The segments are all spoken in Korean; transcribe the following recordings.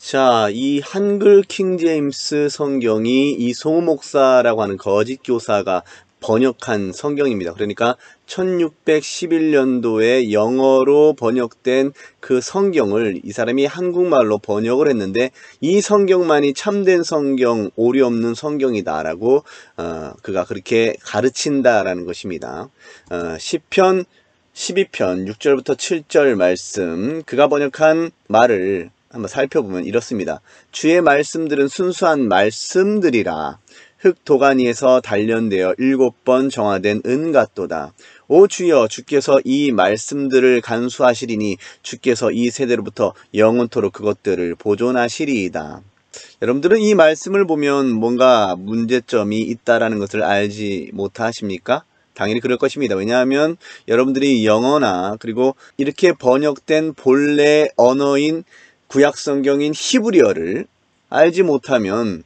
자, 이 한글 킹제임스 성경이 이송우 목사라고 하는 거짓 교사가 번역한 성경입니다. 그러니까 1611년도에 영어로 번역된 그 성경을 이 사람이 한국말로 번역을 했는데, 이 성경만이 참된 성경, 오류 없는 성경이다라고 그가 그렇게 가르친다라는 것입니다. 시편 12편 6절부터 7절 말씀, 그가 번역한 말을 한번 살펴보면 이렇습니다. 주의 말씀들은 순수한 말씀들이라. 흙 도가니에서 단련되어 7번 정화된 은 같도다. 오 주여, 주께서 이 말씀들을 간수하시리니 주께서 이 세대로부터 영원토록 그것들을 보존하시리이다. 여러분들은 이 말씀을 보면 뭔가 문제점이 있다라는 것을 알지 못하십니까? 당연히 그럴 것입니다. 왜냐하면 여러분들이 영어나 그리고 이렇게 번역된 본래 언어인 구약성경인 히브리어를 알지 못하면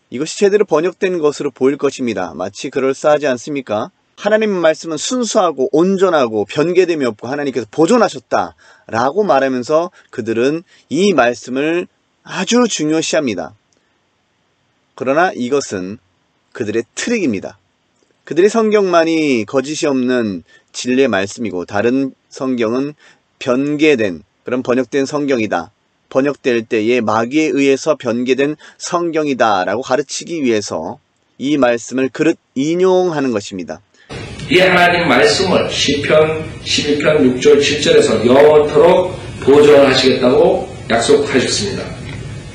이것이 제대로 번역된 것으로 보일 것입니다. 마치 그럴싸하지 않습니까? 하나님의 말씀은 순수하고 온전하고 변개됨이 없고 하나님께서 보존하셨다라고 말하면서 그들은 이 말씀을 아주 중요시합니다. 그러나 이것은 그들의 트릭입니다. 그들의 성경만이 거짓이 없는 진리의 말씀이고 다른 성경은 변개된 그런 번역된 성경이다. 번역될 때에 마귀에 의해서 변개된 성경이다 라고 가르치기 위해서 이 말씀을 그릇 인용하는 것입니다. 이 하나님 말씀을 시편 12편 6절 7절에서 영원토록 보존하시겠다고 약속하셨습니다.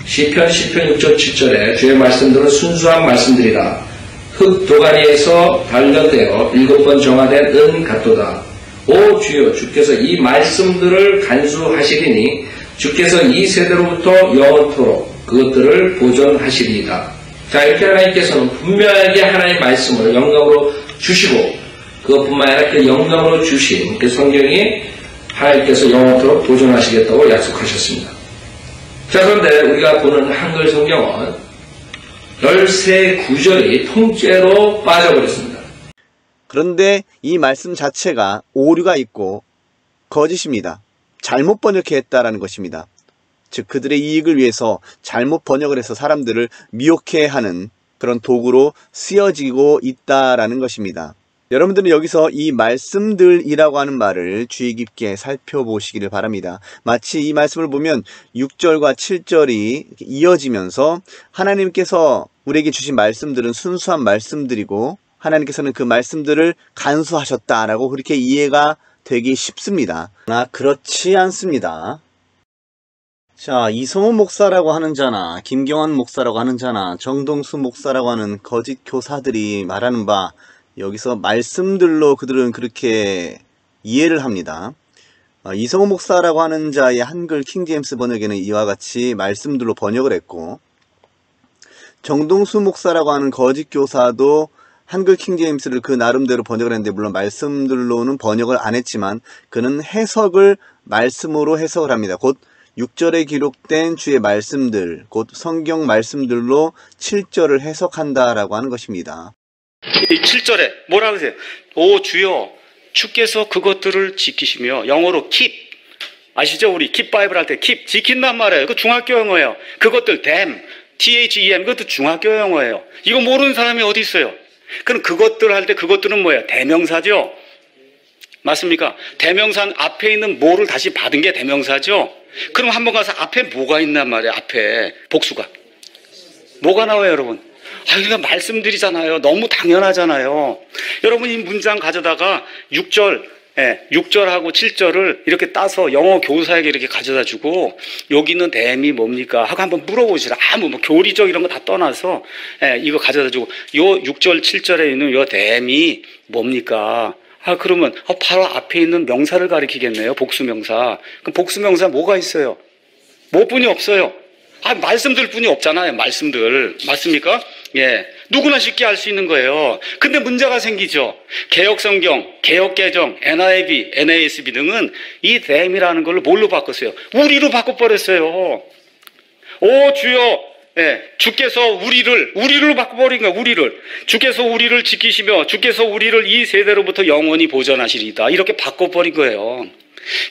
시편 10편 6절 7절에 주의 말씀들은 순수한 말씀들이라. 흙 도가니에서 단련되어 7번 정화된 은 같도다. 오 주여, 주께서 이 말씀들을 간수하시리니 주께서 이 세대로부터 영원토록 그것들을 보존하시리이다. 자, 이렇게 하나님께서는 분명하게 하나님의 말씀을 영광으로 주시고, 그것뿐만 아니라 그 영광으로 주신 그 성경이 하나님께서 영원토록 보존하시겠다고 약속하셨습니다. 자, 그런데 우리가 보는 한글 성경은 13구절이 통째로 빠져버렸습니다. 그런데 이 말씀 자체가 오류가 있고 거짓입니다. 잘못 번역했다라는 것입니다. 즉 그들의 이익을 위해서 잘못 번역을 해서 사람들을 미혹해하는 그런 도구로 쓰여지고 있다라는 것입니다. 여러분들은 여기서 이 말씀들이라고 하는 말을 주의 깊게 살펴보시기를 바랍니다. 마치 이 말씀을 보면 6절과 7절이 이어지면서 하나님께서 우리에게 주신 말씀들은 순수한 말씀들이고 하나님께서는 그 말씀들을 간수하셨다라고 그렇게 이해가 되기 쉽습니다. 그러나 그렇지 않습니다. 자, 이성우 목사라고 하는 자나 김경환 목사라고 하는 자나 정동수 목사라고 하는 거짓 교사들이 말하는 바, 여기서 말씀들로 그들은 그렇게 이해를 합니다. 이성우 목사라고 하는 자의 한글 킹제임스 번역에는 이와 같이 말씀들로 번역을 했고, 정동수 목사라고 하는 거짓 교사도 한글 킹제임스를 그 나름대로 번역을 했는데, 물론 말씀들로는 번역을 안 했지만 그는 해석을 말씀으로 해석을 합니다. 곧 6절에 기록된 주의 말씀들, 곧 성경 말씀들로 7절을 해석한다라고 하는 것입니다. 이 7절에 뭐라고 하세요? 오 주여, 주께서 그것들을 지키시며, 영어로 keep, 아시죠? 우리 keep 바이블 할 때 keep, 지킨단 말이에요. 그 중학교 영어예요. 그것들 them, them, 그것도 중학교 영어예요. 이거 모르는 사람이 어디 있어요? 그럼 그것들 할 때 그것들은 뭐예요? 대명사죠? 맞습니까? 대명사 앞에 있는 뭐를 다시 받은 게 대명사죠? 그럼 한번 가서 앞에 뭐가 있단 말이에요? 앞에 복수가 뭐가 나와요, 여러분? 그러니까 말씀드리잖아요. 너무 당연하잖아요. 여러분 이 문장 가져다가 6절하고 7절을 이렇게 따서 영어 교사에게 이렇게 가져다 주고, 여기 있는 댐이 뭡니까? 하고 한번 물어보시라. 뭐 교리적 이런 거 다 떠나서 이거 가져다 주고, 요 6절 7절에 있는 요 댐이 뭡니까? 그러면 바로 앞에 있는 명사를 가리키겠네요. 복수명사. 그럼 복수명사 뭐가 있어요? 뭐뿐이 없어요. 말씀들 뿐이 없잖아요. 말씀들. 맞습니까? 예. 누구나 쉽게 알 수 있는 거예요. 근데 문제가 생기죠. 개혁성경, 개혁개정, NIV, NASB 등은 이 them이라는 걸로 뭘로 바꿨어요? 우리로 바꿔버렸어요. 오 주여, 예, 주께서 우리를 바꿔버린 거예요. 우리를. 주께서 우리를 지키시며 주께서 우리를 이 세대로부터 영원히 보존하시리이다. 이렇게 바꿔버린 거예요.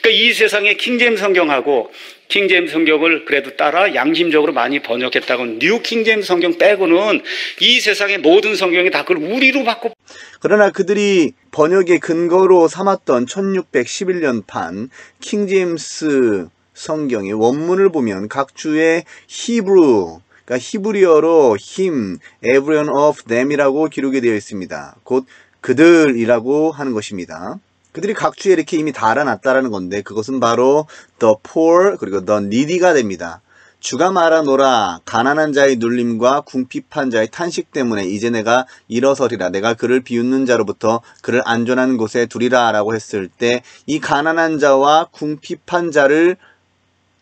그러니까 이 세상의 킹제임스 성경하고 킹제임스 성경을 그래도 따라 양심적으로 많이 번역했다고 뉴 킹제임스 성경 빼고는 이 세상의 모든 성경이 다 그걸 우리로 바꿔. 그러나 그들이 번역의 근거로 삼았던 1611년판 킹제임스 성경의 원문을 보면 각 주의 히브루, 그러니까 히브리어로 him, everyone of them이라고 기록이 되어 있습니다. 곧 그들이라고 하는 것입니다. 그들이 각 주에 이렇게 이미 달아놨다라는 건데 그것은 바로 the poor 그리고 the needy가 됩니다. 주가 말하노라 가난한 자의 눌림과 궁핍한 자의 탄식 때문에 이제 내가 일어서리라 내가 그를 비웃는 자로부터 그를 안전한 곳에 두리라 라고 했을 때 이 가난한 자와 궁핍한 자를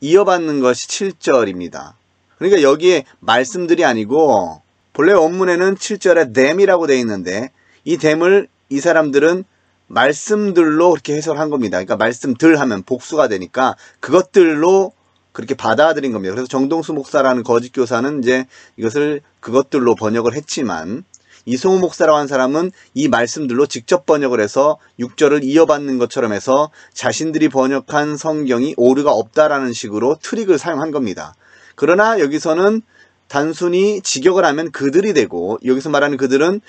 이어받는 것이 7절입니다. 그러니까 여기에 말씀들이 아니고 본래 원문에는 7절에 them이라고 되어 있는데 이 them을 이 사람들은 말씀들로 그렇게 해석한 겁니다. 그러니까 말씀들 하면 복수가 되니까 그것들로 그렇게 받아들인 겁니다. 그래서 정동수 목사라는 거짓 교사는 이제 이것을 그것들로 번역을 했지만 이송우 목사라고 하는 사람은 이 말씀들로 직접 번역을 해서 6절을 이어받는 것처럼 해서 자신들이 번역한 성경이 오류가 없다라는 식으로 트릭을 사용한 겁니다. 그러나 여기서는 단순히 직역을 하면 그들이 되고 여기서 말하는 그들은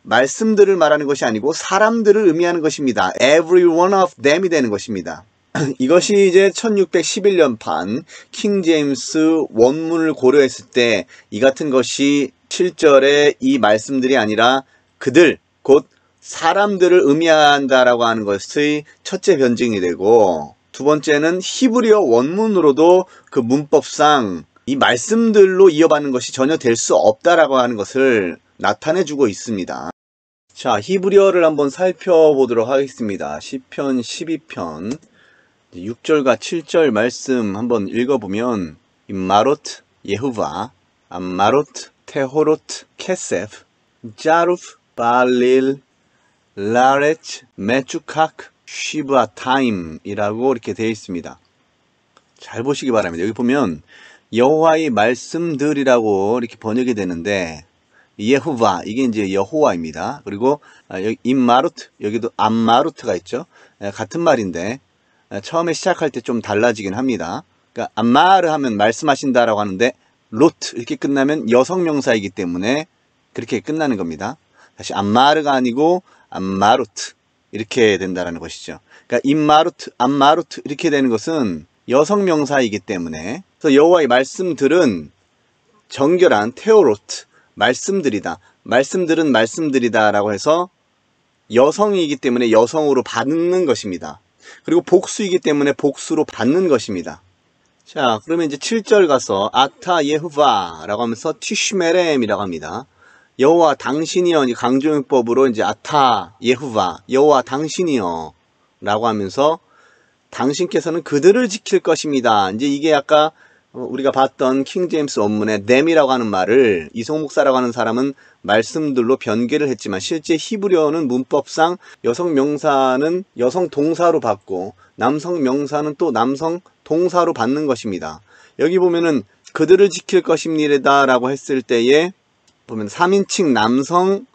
말씀들을 말하는 것이 아니고 사람들을 의미하는 것입니다. Every one of them이 되는 것입니다. 이것이 이제 1611년판 킹제임스 원문을 고려했을 때 이 같은 것이 7절에 이 말씀들이 아니라 그들, 곧 사람들을 의미한다라고 하는 것의 첫째 변증이 되고 두 번째는 히브리어 원문으로도 그 문법상 이 말씀들로 이어받는 것이 전혀 될 수 없다라고 하는 것을 나타내주고 있습니다. 자, 히브리어를 한번 살펴보도록 하겠습니다. 시편 12편 6절과 7절 말씀 한번 읽어보면 마롯 예후바, 암마롯 테호롯 케세프, 자루프 발릴 라레츠 메추칵 쉬브아타임이라고 이렇게 되어 있습니다. 잘 보시기 바랍니다. 여기 보면 여호와의 말씀들이라고 이렇게 번역이 되는데 예후바 이게 이제 여호와입니다. 그리고 여기 임마루트 여기도 암마루트가 있죠. 같은 말인데 처음에 시작할 때 좀 달라지긴 합니다. 그러니까 암마르 하면 말씀하신다라고 하는데 로트 이렇게 끝나면 여성 명사이기 때문에 그렇게 끝나는 겁니다. 다시 암마르가 아니고 암마루트 이렇게 된다라는 것이죠. 그러니까 임마루트, 암마루트 이렇게 되는 것은 여성 명사이기 때문에 그래서 여호와의 말씀들은 정결한 테오로트 말씀들이다. 말씀들은 말씀들이다 라고 해서 여성이기 때문에 여성으로 받는 것입니다. 그리고 복수이기 때문에 복수로 받는 것입니다. 자, 그러면 이제 7절 가서 아타 예후바 라고 하면서 티슈메렘이라고 합니다. 여호와 당신이여 강조용법으로 이제 아타 예후바 여호와 당신이여 라고 하면서 당신께서는 그들을 지킬 것입니다. 이제 이게 아까 우리가 봤던 킹제임스 원문의 them이라고 하는 말을 이송 목사라고 하는 사람은 말씀들로 변개를 했지만 실제 히브리어는 문법상 여성 명사는 여성 동사로 받고 남성 명사는 또 남성 동사로 받는 것입니다. 여기 보면은 그들을 지킬 것입니다 라고 했을 때에 보면 3인칭 남성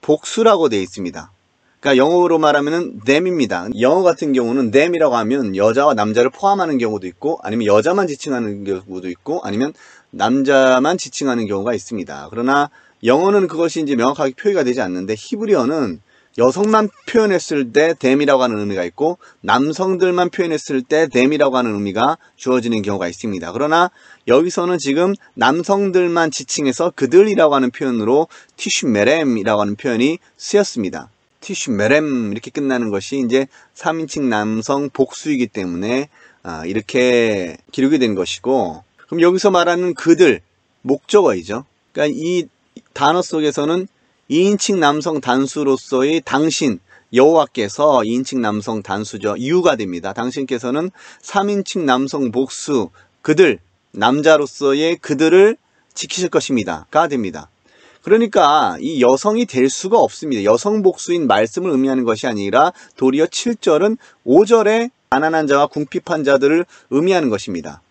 복수라고 되어 있습니다. 그러니까 영어로 말하면은 them입니다. 영어 같은 경우는 them이라고 하면 여자와 남자를 포함하는 경우도 있고 아니면 여자만 지칭하는 경우도 있고 아니면 남자만 지칭하는 경우가 있습니다. 그러나 영어는 그것이 이제 명확하게 표기가 되지 않는데 히브리어는 여성만 표현했을 때 them이라고 하는 의미가 있고 남성들만 표현했을 때 them이라고 하는 의미가 주어지는 경우가 있습니다. 그러나 여기서는 지금 남성들만 지칭해서 그들이라고 하는 표현으로 티슈메렘이라고 하는 표현이 쓰였습니다. 티슈메렘 이렇게 끝나는 것이 이제 3인칭 남성 복수이기 때문에 이렇게 기록이 된 것이고 그럼 여기서 말하는 그들 목적어이죠. 그러니까 이 단어 속에서는 2인칭 남성 단수로서의 당신 여호와께서 2인칭 남성 단수죠. 유가 됩니다. 당신께서는 3인칭 남성 복수 그들 남자로서의 그들을 지키실 것입니다가 됩니다. 그러니까 이 여성이 될 수가 없습니다. 여성 복수인 말씀을 의미하는 것이 아니라 도리어 7절은 5절에 가난한 자와 궁핍한 자들을 의미하는 것입니다.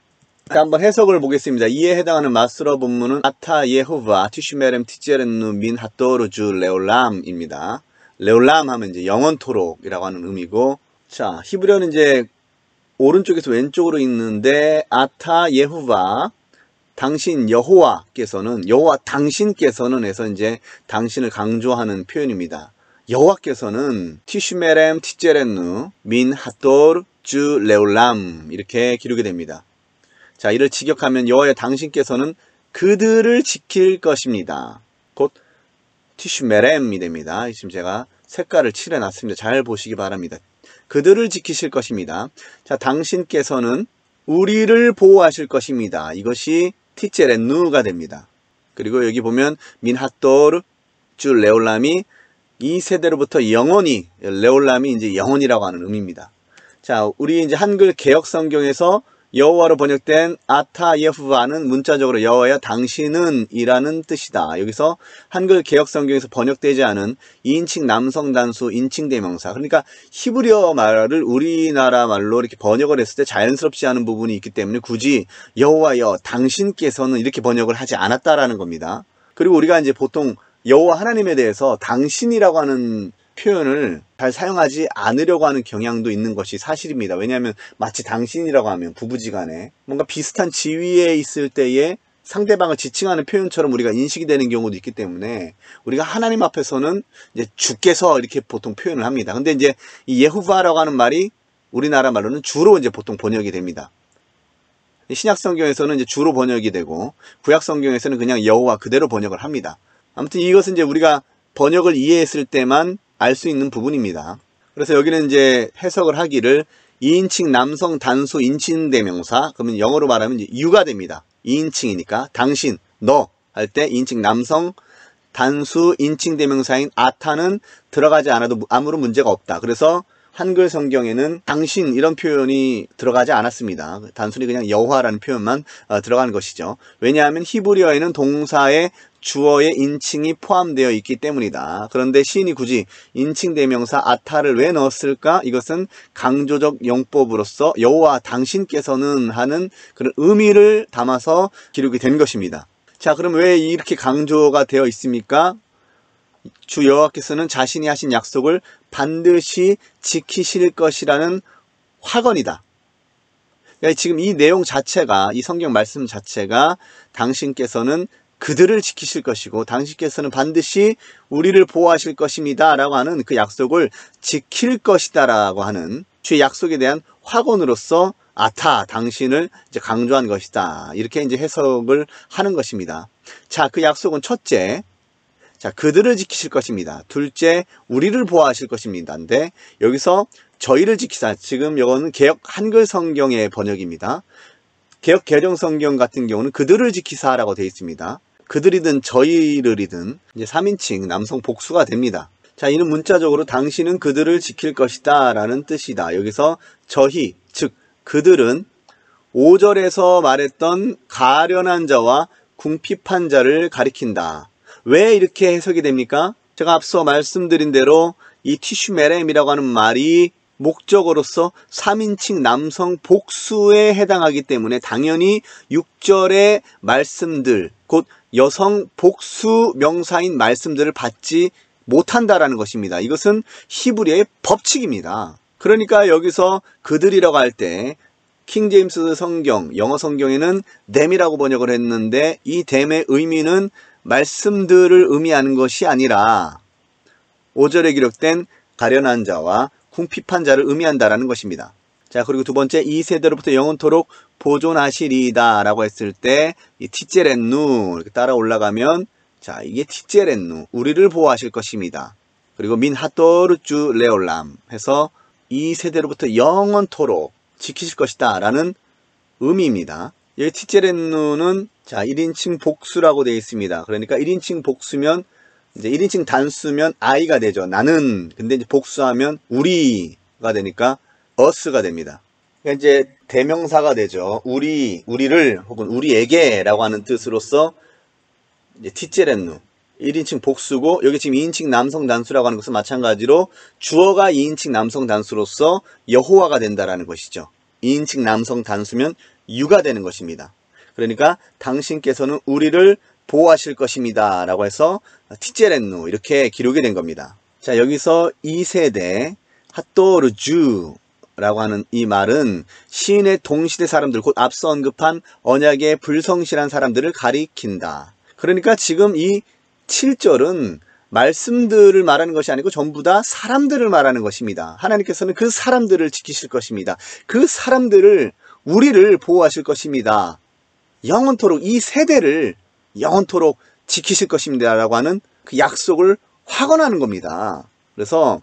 한번 해석을 보겠습니다. 이에 해당하는 마스러 본문은 아타 예후바 티슈메렘 티제렌누 민 핫도르주 레올람입니다. 레올람 하면 이제 영원토록이라고 하는 의미고 자 히브리어는 이제 오른쪽에서 왼쪽으로 있는데 아타 예후바 당신 여호와께서는 여호와 당신께서는 해서 이제 당신을 강조하는 표현입니다. 여호와께서는 티슈메렘 티제렌누 민 핫도르 주 레올람 이렇게 기록이 됩니다. 자, 이를 직역하면 여호와여 당신께서는 그들을 지킬 것입니다. 곧 티슈메렘이 됩니다. 지금 제가 색깔을 칠해놨습니다. 잘 보시기 바랍니다. 그들을 지키실 것입니다. 자, 당신께서는 우리를 보호하실 것입니다. 이것이 티제렌누가 됩니다. 그리고 여기 보면 민핫도르 주 레올람이 이 세대로부터 영원히, 레올람이 이제 영원이라고 하는 의미입니다. 자, 우리 이제 한글 개역 성경에서 여호와로 번역된 아타 예후바는 문자적으로 여호와여 당신은 이라는 뜻이다. 여기서 한글 개역 성경에서 번역되지 않은 2인칭 남성 단수 인칭 대명사, 그러니까 히브리어 말을 우리나라 말로 이렇게 번역을 했을 때 자연스럽지 않은 부분이 있기 때문에 굳이 여호와여 당신께서는 이렇게 번역을 하지 않았다라는 겁니다. 그리고 우리가 이제 보통 여호와 하나님에 대해서 당신이라고 하는 표현을 잘 사용하지 않으려고 하는 경향도 있는 것이 사실입니다. 왜냐하면 마치 당신이라고 하면 부부지간에 뭔가 비슷한 지위에 있을 때에 상대방을 지칭하는 표현처럼 우리가 인식이 되는 경우도 있기 때문에 우리가 하나님 앞에서는 이제 주께서 이렇게 보통 표현을 합니다. 근데 이제 이 예후바라고 하는 말이 우리나라 말로는 주로 이제 보통 번역이 됩니다. 신약 성경에서는 이제 주로 번역이 되고 구약 성경에서는 그냥 여호와 그대로 번역을 합니다. 아무튼 이것은 이제 우리가 번역을 이해했을 때만 알 수 있는 부분입니다. 그래서 여기는 이제 해석을 하기를 2인칭 남성 단수 인칭 대명사, 그러면 영어로 말하면 이제 you가 됩니다. 2인칭이니까 당신, 너 할 때 2인칭 남성 단수 인칭 대명사인 아타는 들어가지 않아도 아무런 문제가 없다. 그래서 한글 성경에는 당신 이런 표현이 들어가지 않았습니다. 단순히 그냥 여호와라는 표현만 들어가는 것이죠. 왜냐하면 히브리어에는 동사의 주어의 인칭이 포함되어 있기 때문이다. 그런데 시인이 굳이 인칭 대명사 아타를 왜 넣었을까? 이것은 강조적 용법으로서 여호와 당신께서는 하는 그런 의미를 담아서 기록이 된 것입니다. 자, 그럼 왜 이렇게 강조가 되어 있습니까? 주 여호와께서는 자신이 하신 약속을 반드시 지키실 것이라는 확언이다. 그러니까 지금 이 내용 자체가, 이 성경 말씀 자체가 당신께서는 그들을 지키실 것이고 당신께서는 반드시 우리를 보호하실 것입니다 라고 하는 그 약속을 지킬 것이다 라고 하는 주의 약속에 대한 확언으로서 아타, 당신을 이제 강조한 것이다. 이렇게 이제 해석을 하는 것입니다. 자, 그 약속은 첫째, 자, 그들을 지키실 것입니다. 둘째, 우리를 보호하실 것입니다. 근데 여기서 저희를 지키사, 지금 이거는 개역 한글 성경의 번역입니다. 개역 개정 성경 같은 경우는 그들을 지키사라고 되어 있습니다. 그들이든 저희를이든 이제 3인칭 남성 복수가 됩니다. 자, 이는 문자적으로 당신은 그들을 지킬 것이다 라는 뜻이다. 여기서 저희, 즉 그들은 5절에서 말했던 가련한 자와 궁핍한 자를 가리킨다. 왜 이렇게 해석이 됩니까? 제가 앞서 말씀드린 대로 이 티슈메렘이라고 하는 말이 목적어로서 3인칭 남성 복수에 해당하기 때문에 당연히 6절의 말씀들, 곧 여성 복수 명사인 말씀들을 받지 못한다라는 것입니다. 이것은 히브리어의 법칙입니다. 그러니까 여기서 그들이라고 할 때 킹제임스 성경, 영어 성경에는 them이라고 번역을 했는데 이 them의 의미는 말씀들을 의미하는 것이 아니라 5절에 기록된 가련한 자와 궁핍한 자를 의미한다라는 것입니다. 자, 그리고 두 번째, 이 세대로부터 영원토록 보존하시리이다 라고 했을 때 이 티제렌누 이렇게 따라 올라가면, 자, 이게 티제렌누, 우리를 보호하실 것입니다. 그리고 민 하토르 주 레올람 해서 이 세대로부터 영원토록 지키실 것이다 라는 의미입니다. 여기 티제렌누는 자 1인칭 복수라고 되어 있습니다. 그러니까 1인칭 복수면 이제 1인칭 단수면 I가 되죠. 나는. 근데 이제 복수하면 우리가 되니까 us가 됩니다. 그러니까 이제 대명사가 되죠. 우리를 혹은 우리에게 라고 하는 뜻으로서 이제 티제렌누 1인칭 복수고, 여기 지금 2인칭 남성 단수라고 하는 것은 마찬가지로 주어가 2인칭 남성 단수로서 여호와가 된다라는 것이죠. 2인칭 남성 단수면 you가 되는 것입니다. 그러니까 당신께서는 우리를 보호하실 것입니다 라고 해서 티제렌누 이렇게 기록이 된 겁니다. 자, 여기서 2세대 핫도르주 라고 하는 이 말은 시인의 동시대 사람들, 곧 앞서 언급한 언약의 불성실한 사람들을 가리킨다. 그러니까 지금 이 7절은 말씀들을 말하는 것이 아니고 전부 다 사람들을 말하는 것입니다. 하나님께서는 그 사람들을 지키실 것입니다. 그 사람들을, 우리를 보호하실 것입니다. 영원토록 이 세대를 영원토록 지키실 것입니다. 라고 하는 그 약속을 확언하는 겁니다. 그래서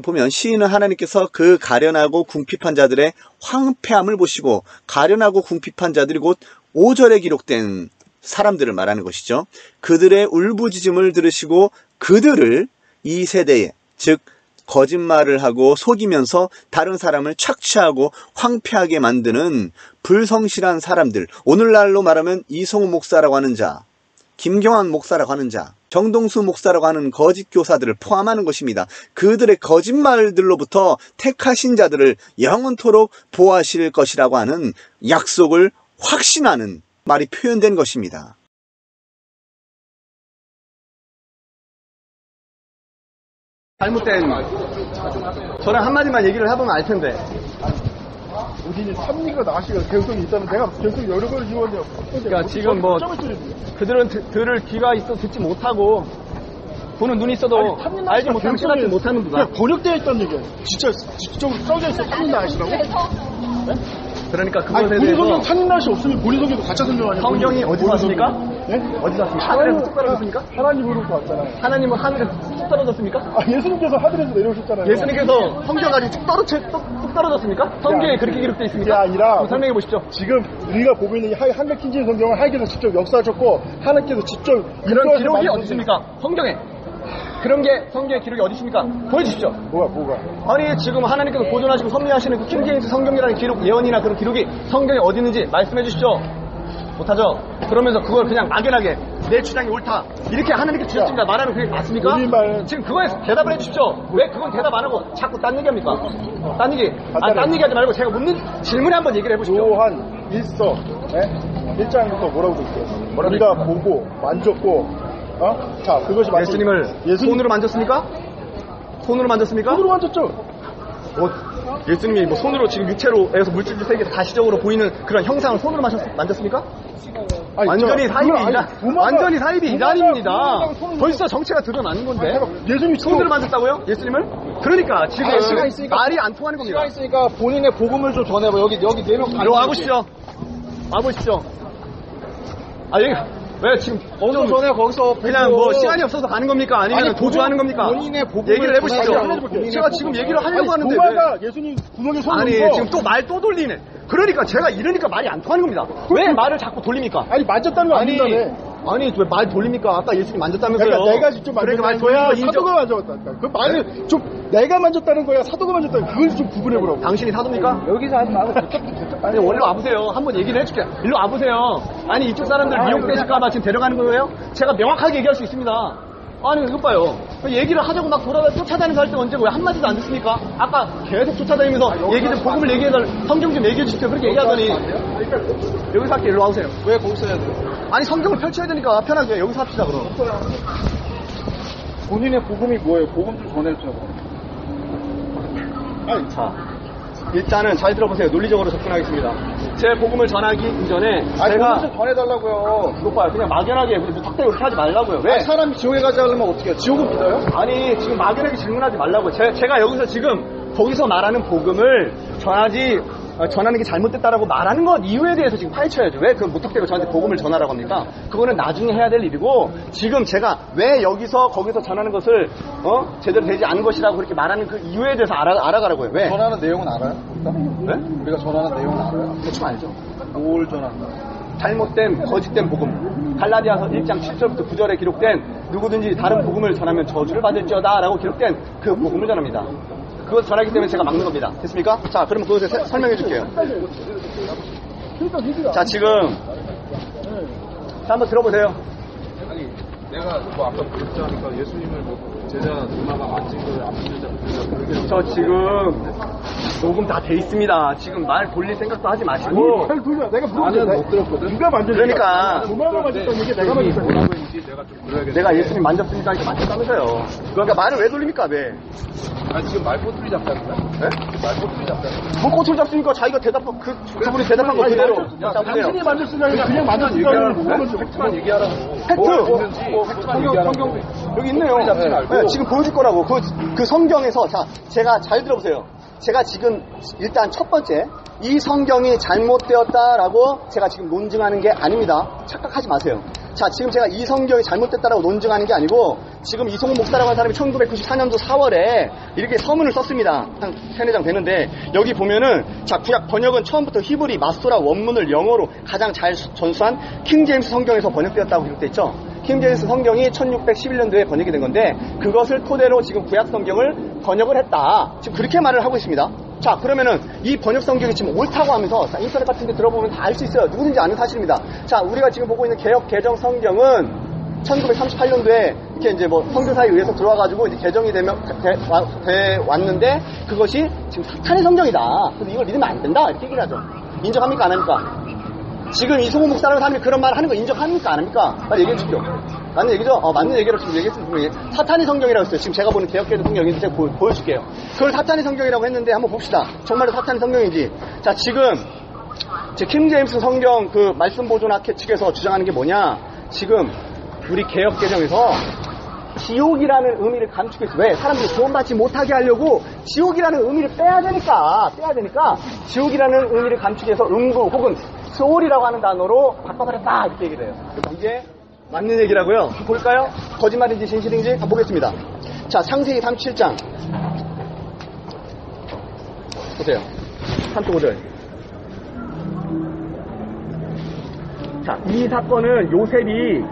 보면 시인은 하나님께서 그 가련하고 궁핍한 자들의 황폐함을 보시고, 가련하고 궁핍한 자들이 곧 5절에 기록된 사람들을 말하는 것이죠. 그들의 울부짖음을 들으시고 그들을 이 세대에, 즉 거짓말을 하고 속이면서 다른 사람을 착취하고 황폐하게 만드는 불성실한 사람들, 오늘날로 말하면 이성우 목사라고 하는 자, 김경환 목사라고 하는 자, 정동수 목사라고 하는 거짓 교사들을 포함하는 것입니다. 그들의 거짓말들로부터 택하신 자들을 영원토록 보호하실 것이라고 하는 약속을 확신하는 말이 표현된 것입니다. 잘못된, 저랑 한마디만 얘기를 해보면 알 텐데. 우진이 3리가 나시가 개성이 있다는, 내가 계속 여러 번 이원이야. 그러니까 지금 뭐 그들은 들을 귀가 있어 듣지 못하고 보는 눈이 있어도 알지 못하는 깨닫지 못하는 누가. 번역되어 있다는 얘기야. 진짜 직접으로 써져 있어. 3리 나시라고? 그러니까 아니, 그것에 본인 대해서 성경 3리 나시 없으면 본인 성경도 가짜 성경 아니야? 성경이 어디서 왔습니까? 네? 어디서 왔습니까? 하늘에서 뚝 떨어졌습니까? 하나님으로부터 왔잖아요. 하나님은 하늘에서 뚝 떨어졌습니까? 아, 예수님께서 하늘에서 내려오셨잖아요. 예수님께서 성경 가지고 뚝 떨어졌습니까? 성경에 그렇게 기록되어 있습니까? 그게 아니라 설명해 보십시오. 지금 우리가 보고 있는 이 한백킹진 성경을 하나님께서 직접 역사하셨고 하나님께서 직접 그런 기록이 어디 있습니까? 성경에. 그런 게 성경의 기록이 어디 있습니까? 보여주십시오. 뭐가? 아니 지금 하나님께서 보존하시고 섭리하시는 그 킹제임스 성경이라는 기록, 예언이나 그런 기록이 성경에 어디 있는지 말씀해 주십시오. 못하죠? 그러면서 그걸 그냥 막연하게 내 주장이 옳다 이렇게 하나님께 주셨습니다 말하는 그게 맞습니까? 우리말 지금 그거에 대답을 해주십시오. 왜 그건 대답 안 하고 자꾸 딴 얘기합니까? 딴 얘기 하지 말고 제가 묻는 질문에 한번 얘기를 해보십시오. 요한 1서 1장부터 뭐라고 돼 있어요? 우리가 보고 만졌고 자, 그것이 예수님을 손으로 만졌습니까? 손으로 만졌습니까? 손으로 만졌죠. 예수님이 뭐 손으로 지금 육체로 해서 물질주 세계에서 가시적으로 보이는 그런 형상을 손으로 만졌습니까? 아니, 완전히 사입이 완전히 사입이 이단입니다. 손으로 벌써 정체가 드러나는 건데. 예수님이 손으로 만졌다고요? 예수님을? 그러니까 지금 시간 있으니까, 말이 안 통하는 겁니다. 시간 있으니까 본인의 복음을 좀 전해봐. 여기 4명 다. 일로 와보십시오. 아 여기 왜 지금 좀 전에 거기서 그냥 뭐 시간이 없어서 가는 겁니까? 아니면 도주하는 겁니까? 본인의 복음을 얘기를 해보시죠. 전하게 제가 지금 얘기를 하려고 하는데 도마가 예수님 구멍에 손을 아니 넣고 지금 또 말 또 돌리네. 그러니까 제가 이러니까 말이 안 통하는 겁니다. 왜 말을 자꾸 돌립니까? 아니 만졌다는 거 아니다네. 아니 왜 말 돌립니까? 아까 예수님 만졌다면서요. 그러니까 내가 직접 그러니까 말 만졌다는 거야, 돌리는 거 사도가 만졌다니까. 그 말을 좀 내가 만졌다는 거야, 사도가 만졌다는 거야. 그걸 좀 구분해보라고. 당신이 사도입니까? 여기서 하지 말고 아니 원래 와보세요. 한번 얘기를 해줄게요. 일로 와보세요. 아니 이쪽 사람들 미혹되실까봐 지금 데려가는 거예요? 제가 명확하게 얘기할 수 있습니다. 아니 이것 봐요. 얘기를 하자고 막 쫓아다니면서 할 때 언제 왜 한마디도 안 듣습니까? 아까 계속 쫓아다니면서 얘기 좀 복음을 얘기해달 성경 좀 얘기해 주십시오. 그렇게 얘기하더니 여기서 할게. 일로 와보세요. 왜 거기서 해야 돼요? 아니 성경을 펼쳐야 되니까 편하게 여기서 합시다 그럼. 본인의 복음이 뭐예요? 복음 좀 전해주자고. 아니 자 일단은 잘 들어보세요. 논리적으로 접근하겠습니다. 제 복음을 전하기 이전에 제가 복음 좀 전해달라고요. 이것 봐요. 그냥 막연하게 탁대 이렇게 하지 말라고요. 왜? 아니, 사람이 지옥에 가지 않으면 어떻게 해요? 지옥은 믿어요? 아니 지금 막연하게 질문하지 말라고요. 제가 여기서 지금 거기서 말하는 복음을 전하는 게 잘못됐다라고 말하는 것 이유에 대해서 지금 파헤쳐야죠. 왜 그 무턱대고 저한테 복음을 전하라고 합니까? 그거는 나중에 해야 될 일이고 지금 제가 왜 여기서 거기서 전하는 것을 제대로 되지 않은 것이라고 그렇게 말하는 그 이유에 대해서 알아가라고요. 왜? 전하는 내용은 알아요? 네? 우리가 전하는 내용은 알아요? 대충 알죠. 뭘 전한다? 잘못된 거짓된 복음. 갈라디아서 1장 7절부터 9절에 기록된 누구든지 다른 복음을 전하면 저주를 받을지어다 라고 기록된 그 복음을 전합니다. 그것 전하기 때문에 제가 막는 겁니다. 됐습니까? 자, 그러면 그것을 설명해 줄게요. 자, 지금 자, 한번 들어보세요. 아니 내가 뭐 아까 그랬자니까 예수님을 뭐 제자 누나가 만진 거를 안 만지자 저 지금 녹음 다 돼 있습니다. 지금 말 돌릴 생각도 하지 마시고. 아니, 돌려. 내가 물어봤어. 나는 못 들었거든. 누가 만졌어? 그러니까. 조마가 만졌다는 얘기 내가 만졌어. 뭐라고 했는지 내가 좀 물어야겠다. 내가 예수님 만졌으니까 이렇게 만졌다면서요. 그러니까 말을 왜 돌립니까, 왜? 아 지금 말꼬투리 잡다는 거야? 네? 말꼬투리 잡다는 거야? 뭐 꼬투리 잡으니까 자기가 그분이 대답한 거 그대로. 야, 자, 보세요. 당신이 만졌으면 그냥 만졌으면 팩트만 얘기하라고. 팩트! 팩트만 얘기하라고. 여기 있네요. 잡지 말고. 네, 지금 보여줄 거라고. 그 성경에서, 자, 제가 잘 들어보세요. 제가 지금 일단 첫 번째, 이 성경이 잘못되었다라고 제가 지금 논증하는 게 아닙니다. 착각하지 마세요. 자, 지금 제가 이 성경이 잘못됐다라고 논증하는 게 아니고, 지금 이송훈 목사라고 하는 사람이 1994년도 4월에 이렇게 서문을 썼습니다. 한 3-4장 되는데, 여기 보면은, 자, 구약 번역은 처음부터 히브리, 마소라 원문을 영어로 가장 잘 전수한 킹제임스 성경에서 번역되었다고 기록되어 있죠. 킹제임스 성경이 1611년도에 번역이 된 건데, 그것을 토대로 지금 구약 성경을 번역을 했다. 지금 그렇게 말을 하고 있습니다. 자, 그러면은 이 번역 성경이 지금 옳다고 하면서, 자, 인터넷 같은 데 들어보면 다 알 수 있어요. 누구든지 아는 사실입니다. 자, 우리가 지금 보고 있는 개역 개정 성경은 1938년도에 이렇게 이제 뭐 선교사에 의해서 들어와가지고 이제 개정이 돼 왔는데, 그것이 지금 사탄의 성경이다. 그래서 이걸 믿으면 안 된다. 이렇게 얘기를 하죠. 인정합니까? 안 합니까? 지금 이송훈 목사라는 사람이 그런 말을 하는 거 인정합니까? 안 합니까? 빨리 얘기해 주십시오. 맞는 얘기죠? 맞는 얘기로 지금 얘기했으면 분명히 사탄의 성경이라고 했어요. 지금 제가 보는 개혁개정 성경인데 제가 보여줄게요. 그걸 사탄의 성경이라고 했는데 한번 봅시다. 정말로 사탄의 성경인지. 자, 지금 제 킹제임스 성경 그 말씀 보존학회 측에서 주장하는 게 뭐냐? 지금 우리 개혁개정에서 지옥이라는 의미를 감추겠어. 왜? 사람들이 구원받지 못하게 하려고 지옥이라는 의미를 빼야 되니까 지옥이라는 의미를 감추기 위해서 음부 혹은 소울이라고 하는 단어로 바꿔버렸다 이렇게 얘기를 해요. 이게 맞는 얘기라고요. 볼까요? 거짓말인지 진실인지 한번 보겠습니다. 자, 창세기 37장 보세요. 35절. 자, 이 사건은 요셉이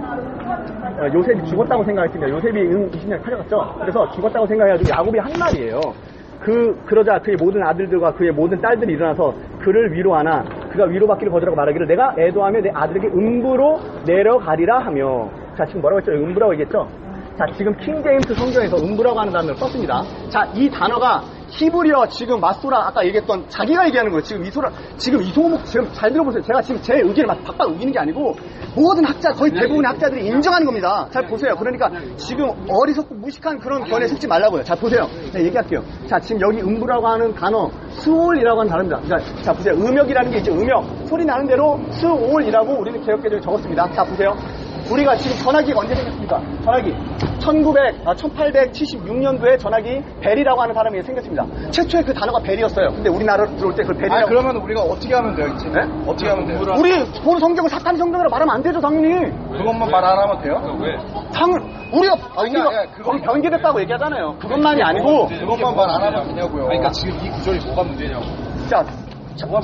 죽었다고 생각했습니다. 요셉이 20년 가져갔죠. 그래서 죽었다고 생각해가지고 야곱이 한 말이에요. 그러자 그의 모든 아들들과 그의 모든 딸들이 일어나서 그를 위로하나 그가 위로받기를 거절하고 말하기를 내가 애도하며 내 아들에게 음부로 내려가리라 하며. 자, 지금 뭐라고 했죠? 음부라고 얘기했죠? 자, 지금 킹제임스 성경에서 음부라고 하는 단어를 썼습니다. 자, 이 단어가 히브리어 지금 마소라 아까 얘기했던 자기가 얘기하는 거예요. 지금 지금 이송목 지금 잘 들어보세요. 제가 지금 제 의견을 막 박박 우기는 게 아니고 모든 학자 거의 대부분의 학자들이 인정하는 겁니다. 잘 보세요. 그러니까 지금 어리석고 무식한 그런 견해에 속지 말라고요. 자, 보세요. 제가 얘기할게요. 자, 지금 여기 음부라고 하는 단어 수올이라고 하는 단어입니다. 그러니까 자, 보세요. 음역이라는 게 있죠. 음역 소리 나는 대로 수올이라고 우리는 개혁개정에 적었습니다. 자, 보세요. 우리가 지금 전화기가 언제 생겼습니까? 전화기 1876년도에 전화기 벨이라고 하는 사람이 생겼습니다. 최초에 그 단어가 벨이었어요. 근데 우리나라로 들어올 때 그걸 벨이라고. 그러면 우리가 어떻게 하면 돼요, 이제? 네? 어떻게 하면 돼요? 우리 보는 성경을 사탄의 성경이라고 말하면 안 되죠, 당연히. 그것만 말 안 하면 돼요? 왜? 우리가 그건 변개됐다고 얘기하잖아요. 그것만이 아니고. 그것만 말 안 하면 되냐고요. 그러니까 지금 이 구절이 뭐가 문제냐고. 자,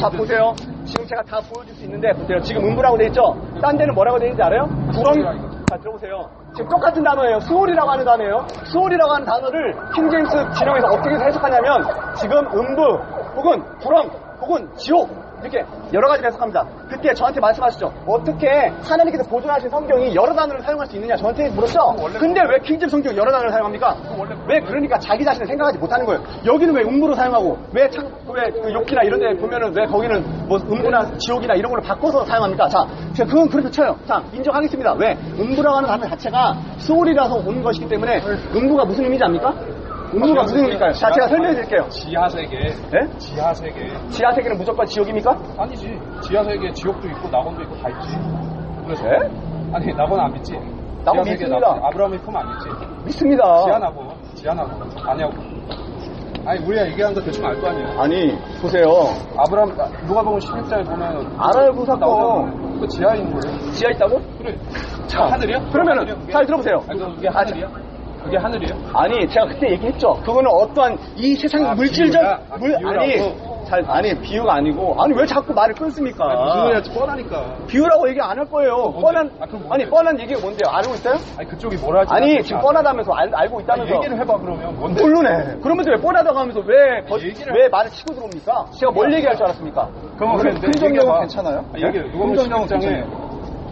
보세요. 지금 제가 다 보여줄 수 있는데 보세요. 지금 음부라고 돼 있죠? 딴 데는 뭐라고 돼 있는지 알아요? 구렁이. 자, 들어보세요. 지금 똑같은 단어예요. 수올이라고 하는 단어예요. 수올이라고 하는 단어를 킹제임스 진영에서 어떻게 해석하냐면 지금 음부 혹은 구렁 혹은 지옥 이렇게 여러 가지를 해석합니다. 그때 저한테 말씀하시죠. 어떻게 하나님께서 보존하신 성경이 여러 단어를 사용할 수 있느냐 저한테 물었죠. 근데 왜 킹제임스 성경 여러 단어를 사용합니까? 왜 그러니까 자기 자신을 생각하지 못하는 거예요. 여기는 왜 음부로 사용하고 왜 욕기나 이런 데 보면은 왜 거기는 뭐 음부나 지옥이나 이런 걸로 바꿔서 사용합니까? 자, 그건 그렇게 쳐요. 자, 인정하겠습니다. 왜? 음부라고 하는 단어 자체가 소울이라서 온 것이기 때문에 음부가 무슨 의미인지 압니까? 음부가 무슨 의미일까요? 자, 제가 설명해 드릴게요. 지하세계. 네? 지하세계. 지하세계는 무조건 지옥입니까? 아니지. 지하세계에 지옥도 있고 낙원도 있고 다 있지. 그래서? 네? 아니, 낙원 안 믿지? 낙원 지하세계 믿습니다. 아브라함의 품 안 믿지? 믿습니다. 지하낙원. 아니하고. 아니, 우리가 얘기하는 거 대충 알 거 아니에요? 아니, 보세요. 아브라함, 누가복음 16장에 보면. 알아요, 그 사건. 그 지하에 있는 거예요? 지하 있다고? 그래. 자, 하늘이야? 그러면은, 잘 들어보세요. 아니, 그게 하늘이야? 그게 하늘이에요? 아니, 제가 그때 얘기했죠. 그거는 어떠한 이 세상 물질적, 비유가 아니고, 아니, 왜 자꾸 말을 끊습니까? 무슨 소리야, 뻔하니까. 비유라고 얘기 안 할 거예요. 뻔한 얘기가 뭔데요? 알고 있어요? 아니, 그쪽이 뭐라 하지? 아니, 지금 뻔하다면서, 알고 있다면서. 얘기를 해봐, 그러면. 뭔데? 모르네. 그러면서 왜 뻔하다고 하면서 왜 말을 치고 들어옵니까? 제가 뭘 얘기할 줄 알았습니까? 그러면 긍정적으로 괜찮아요? 얘기, 누가복음 16장에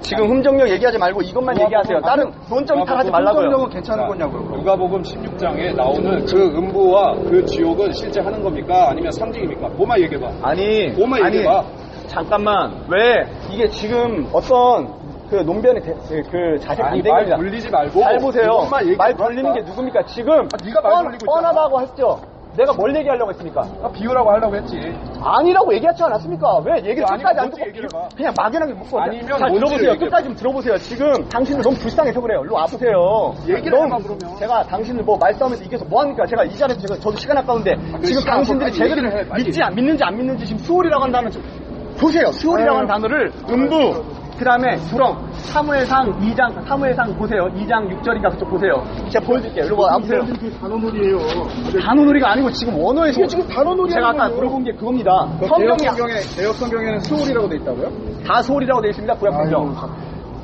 지금 흠정력 얘기하지 말고 이것만 얘기하세요. 다른 논점 이탈하지 말라고요. 흠정력은 괜찮은 거냐고요. 누가복음 16장에 나오는 그 음부와 그 지옥은 실제 하는 겁니까? 아니면 상징입니까? 뭐만 얘기해봐. 아니, 뭐만 얘기해봐. 잠깐만. 왜 이게 지금 어떤 그 논변의 그 자세가 안 아니, 된 말 겁니다. 돌리지 말고 잘 보세요. 이것만 얘기해봐. 말 돌리는 게 누굽니까? 지금 네가 말 돌리고 있잖아. 뻔하다고 했죠. 내가 뭘 얘기하려고 했습니까? 비유라고 하려고 했지. 아니라고 얘기하지 않았습니까? 왜 얘기를 아니, 끝까지 안 뭔지 듣고 얘기를 해봐. 그냥 막연하게 묻고 아니면 잘 뭔지를 들어보세요. 얘기해봐. 끝까지 좀 들어보세요. 지금 당신들 너무 불쌍해서 그래요. 일로 와보세요. 얘기를 너무 해봐, 그러면. 제가 당신들 뭐 말싸움에서 이겨서 뭐합니까? 제가 이 자리에서 저도 시간 아까운데 지금 시간 당신들이 아까워. 제대로 얘기를 해, 빨리. 믿는지 안 믿는지 지금 수월이라고 한다는 좀 보세요. 수월이라고 하는 단어를 음부 그 다음에 주렁 사무엘상 2장 사무엘상 보세요. 2장 6절인가 그쪽 보세요. 제가 보여드릴게요. 일로 와보세요. 단어놀이에요. 단어놀이가 아니고 지금 언어에서 지금 단어놀이 제가 아까 하는 거예요. 물어본 게 그겁니다. 개혁 성경에는 수월이라고 돼 있다고요? 다 소홀이라고 되어 있습니다. 구약 성경.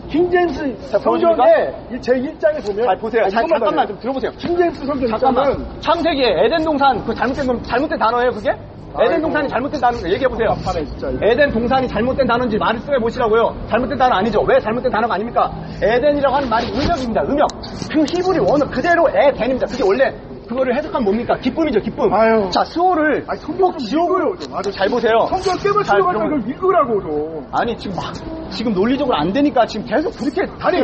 킹제임스 성경에 제 1장에 보면 잘 보세요. 잠깐만 좀 들어보세요. 킹제임스 성경 잠깐만. 있잖아요. 창세기에 에덴 동산 그 잘못된 단어예요, 그게? 에덴 동산이 잘못된 단어인가 얘기해 보세요. 진짜. 에덴 동산이 잘못된 단어인지 말을 쓰여 보시라고요. 잘못된 단어 아니죠. 왜 잘못된 단어가 아닙니까? 에덴이라고 하는 말이 음역입니다. 음역. 그 히브리 원어 그대로 에덴입니다. 그게 원래 그거를 해석하면 뭡니까? 기쁨이죠, 기쁨. 아유. 자, 수호를 꼭 지옥으로 잘 보세요. 성경 깨면 잘 치료가 들어보세요. 그걸 읽으라고 좀. 아니 지금 논리적으로 안 되니까 지금 계속 그렇게 다리